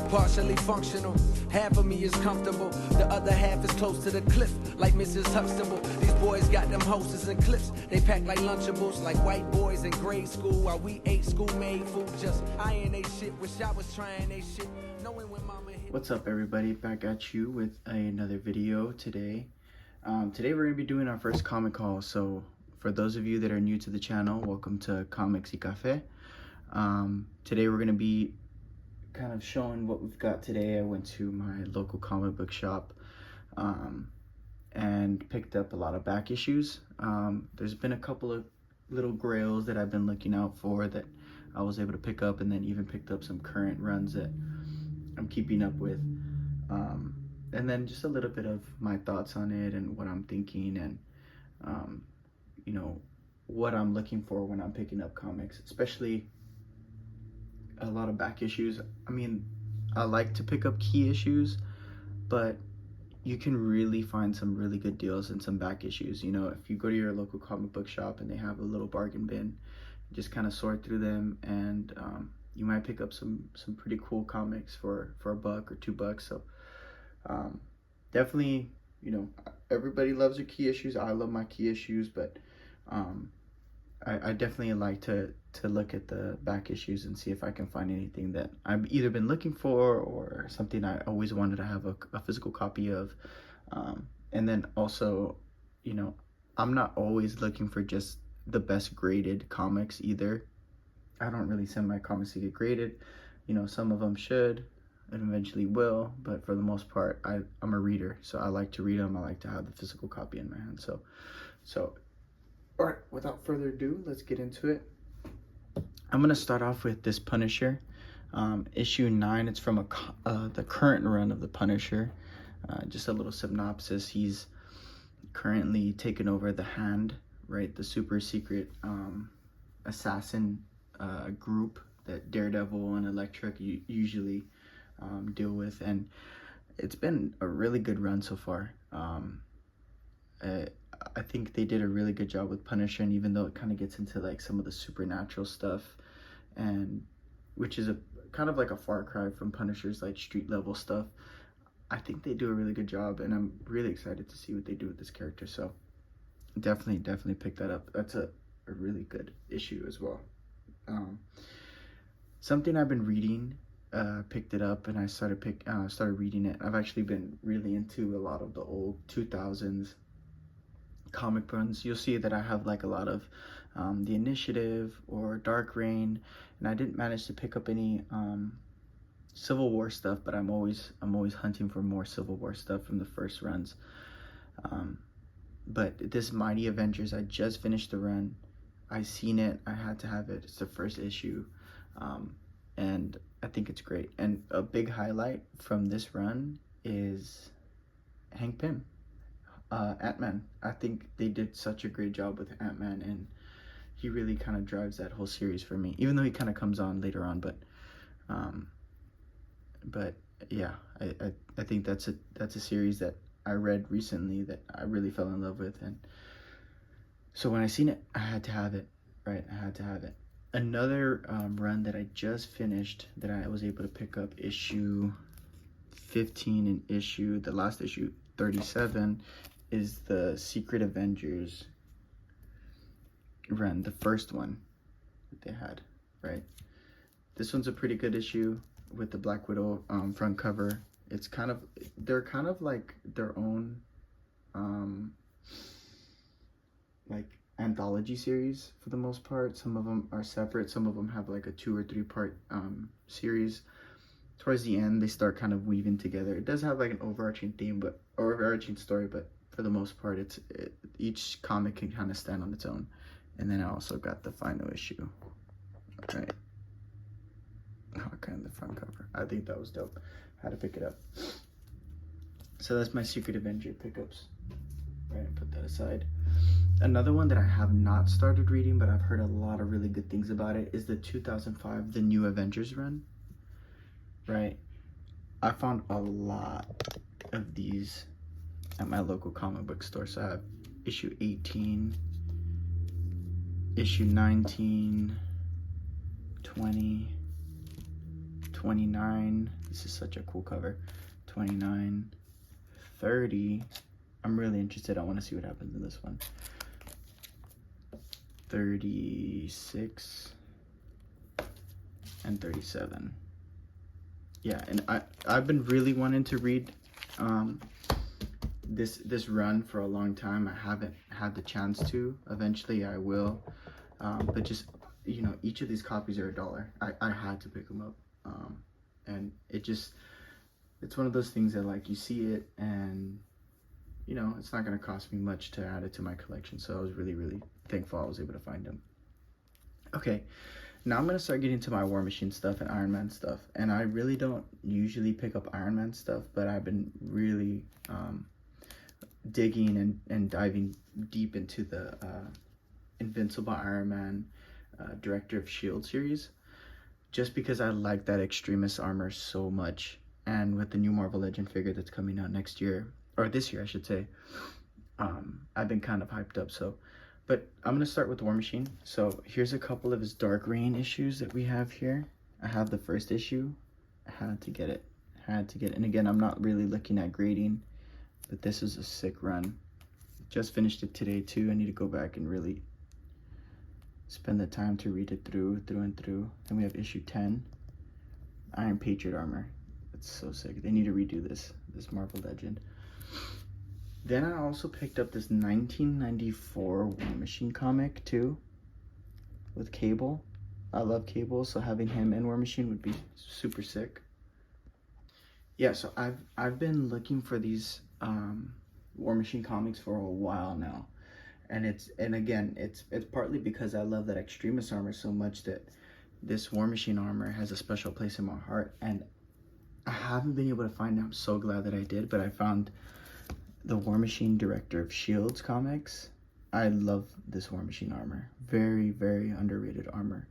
partially functional. Half of me is comfortable, the other half is close to the cliff, like Mrs. Huxtable. These boys got them hostess and clips, they pack like Lunchables, like white boys in grade school, while we ate school-made food, just eyeing they shit. Wish I was trying they shit, knowing when mama hit. What's up, everybody? Back at you with another video today. Today we're going to be doing our first comic haul, so for those of you that are new to the channel, welcome to Comics y Café. Today we're going to be kind of showing what we've got today. I went to my local comic book shop and picked up a lot of back issues. There's been a couple of little grails that I've been looking out for that I was able to pick up, and then even picked up some current runs that I'm keeping up with. And then just a little bit of my thoughts on it and what I'm thinking, and you know, what I'm looking for when I'm picking up comics, especially a lot of back issues. I mean, I like to pick up key issues, but you can really find some really good deals in some back issues. You know, if you go to your local comic book shop and they have a little bargain bin, just kind of sort through them, and you might pick up some pretty cool comics for $1 or $2. So definitely, you know, everybody loves their key issues. I love my key issues, but I definitely like to look at the back issues and see if I can find anything that I've either been looking for or something I always wanted to have a physical copy of. And then also, you know, I'm not always looking for just the best graded comics either. I don't really send my comics to get graded. You know, some of them should and eventually will, but for the most part, I'm a reader, so I like to read them. I like to have the physical copy in my hand. So all right, without further ado, let's get into it. I'm gonna start off with this Punisher, issue 9. It's from the current run of the Punisher. Just a little synopsis. He's currently taken over the Hand, right? The super secret assassin group that Daredevil and Electric usually deal with, and it's been a really good run so far. I think they did a really good job with Punisher, and even though it kind of gets into like some of the supernatural stuff, and which is a kind of like a far cry from Punisher's like street level stuff, I think they do a really good job, and I'm really excited to see what they do with this character. So definitely pick that up. That's a really good issue as well. Something I've been reading, picked it up and I started reading it. I've actually been really into a lot of the old 2000s comic runs. You'll see that I have like a lot of The Initiative or Dark Reign, and I didn't manage to pick up any Civil War stuff, but I'm always hunting for more Civil War stuff from the first runs. But this Mighty Avengers, I just finished the run. I seen it, I had to have it. It's the first issue, and I think it's great. And a big highlight from this run is Hank Pym, Ant-Man. I think they did such a great job with Ant-Man, and he really kind of drives that whole series for me, even though he kind of comes on later on. But yeah, I think that's a series that I read recently that I really fell in love with, and so when I seen it, I had to have it, right? I had to have it. Another run that I just finished that I was able to pick up, issue 15 and the last issue 37, is the Secret Avengers run, the first one that they had, right? This one's a pretty good issue with the Black Widow front cover. It's they're kind of like their own like anthology series for the most part. Some of them are separate, some of them have like a 2 or 3 part series. Towards the end, they start kind of weaving together. It does have like an overarching theme, but overarching story, but for the most part, each comic can kind of stand on its own. And then I also got the final issue, right? Okay, the front cover. I think that was dope. Had to pick it up. So that's my Secret Avenger pickups. Right, put that aside. Another one that I have not started reading, but I've heard a lot of really good things about it, is the 2005 The New Avengers run. Right, I found a lot of these at my local comic book store. So I have issue 18, issue 19, 20, 29. This is such a cool cover. 29, 30. I'm really interested. I want to see what happens in this one. 36 and 37. Yeah, and I've been really wanting to read this run for a long time. I haven't had the chance to. Eventually I will, but just, you know, each of these copies are $1. I had to pick them up, and it's one of those things that, like, you see it and, you know, it's not going to cost me much to add it to my collection. So I was really, really thankful I was able to find them. Okay, now I'm going to start getting to my War Machine stuff and Iron Man stuff. And I really don't usually pick up Iron Man stuff, but I've been really digging and diving deep into the Invincible Iron Man Director of S.H.I.E.L.D. series, just because I like that Extremis armor so much. And with the new Marvel Legend figure that's coming out next year, or this year I should say, I've been kind of hyped up. So, but I'm gonna start with War Machine. So here's a couple of his Dark Reign issues that we have here. I have the first issue. I had to get it. And again, I'm not really looking at grading, but this is a sick run. Just finished it today too. I need to go back and really spend the time to read it through and through. And we have issue 10, Iron Patriot armor. It's so sick. They need to redo this Marvel Legend. Then I also picked up this 1994 War Machine comic too, with Cable. I love Cable, so having him in War Machine would be super sick. Yeah, so I've been looking for these War Machine comics for a while now, and it's partly because I love that Extremis armor so much that this War Machine armor has a special place in my heart, and I haven't been able to find it. I'm so glad that I did, but I found the War Machine Director of S.H.I.E.L.D. comics. I love this War Machine armor. Very, very underrated armor.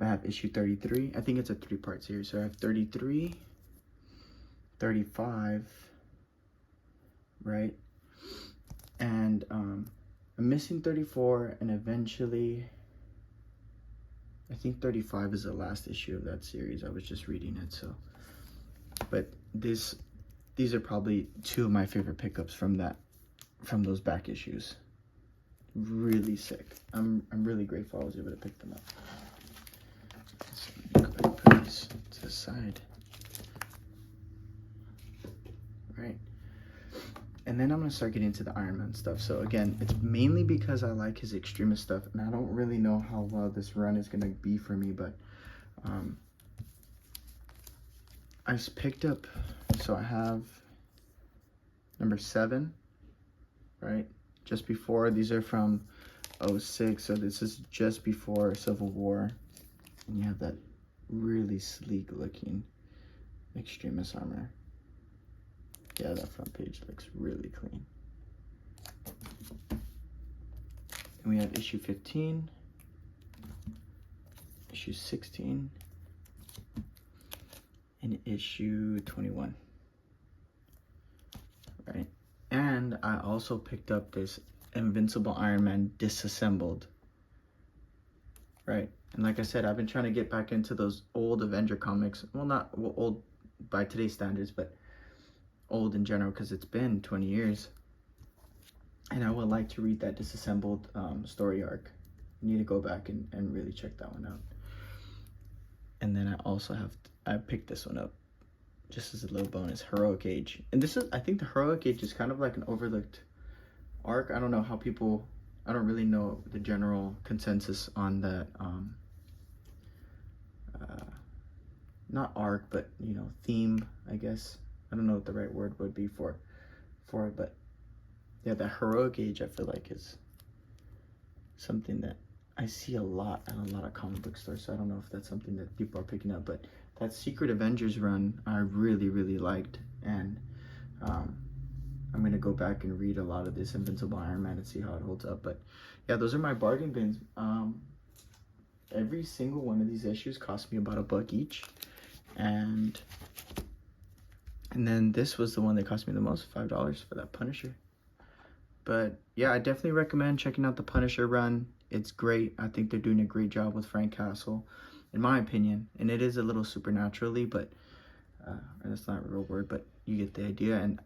I have issue 33. I think it's a 3-part series. So I have 33, 35, right? And I'm missing 34, and eventually I think 35 is the last issue of that series. I was just reading it, so. But these are probably 2 of my favorite pickups from those back issues. Really sick. I'm really grateful I was able to pick them up. So let me go ahead and put these to the side. Right. And then I'm gonna start getting into the Iron Man stuff. So again, it's mainly because I like his Extremis stuff, and I don't really know how well this run is gonna be for me, but I picked up, so I have number 7, right? Just before, these are from 06, so this is just before Civil War. And you have that really sleek looking Extremis armor. Yeah, that front page looks really clean. And we have issue 15, issue 16, and issue 21, right? And I also picked up this Invincible Iron Man disassembled, right? And like I said, I've been trying to get back into those old Avenger comics. Well, not old by today's standards, but old in general, because it's been 20 years. And I would like to read that disassembled story arc. I need to go back and really check that one out. And then I also have, I picked this one up just as a little bonus, Heroic Age. And this is, I think the Heroic Age is kind of like an overlooked arc. I don't know how people, I don't really know the general consensus on that, not arc, but, you know, theme, I guess. I don't know what the right word would be for it, but yeah, the Heroic Age, I feel like, is something that I see a lot at a lot of comic book stores, so I don't know if that's something that people are picking up, but that Secret Avengers run I really, really liked, and I'm going to go back and read a lot of this Invincible Iron Man and see how it holds up. But yeah, those are my bargain bins. Every single one of these issues cost me about $1 each, and then this was the one that cost me the most, $5 for that Punisher. But yeah, I definitely recommend checking out the Punisher run. It's great. I think they're doing a great job with Frank Castle. in my opinion. And it is a little supernaturally, but that's not a real word, but you get the idea. And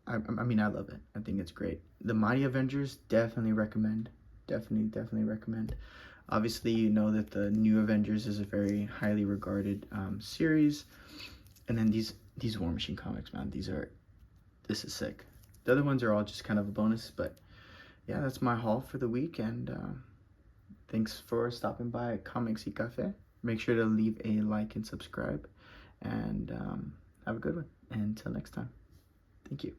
I mean, I love it. I think it's great. The Mighty Avengers, definitely recommend. Definitely recommend. Obviously, you know that the New Avengers is a very highly regarded series. And then these War Machine comics, man, this is sick. The other ones are all just kind of a bonus, but yeah, that's my haul for the week. And thanks for stopping by at Comics y Cafe. Make sure to leave a like and subscribe. And have a good one. And until next time, thank you.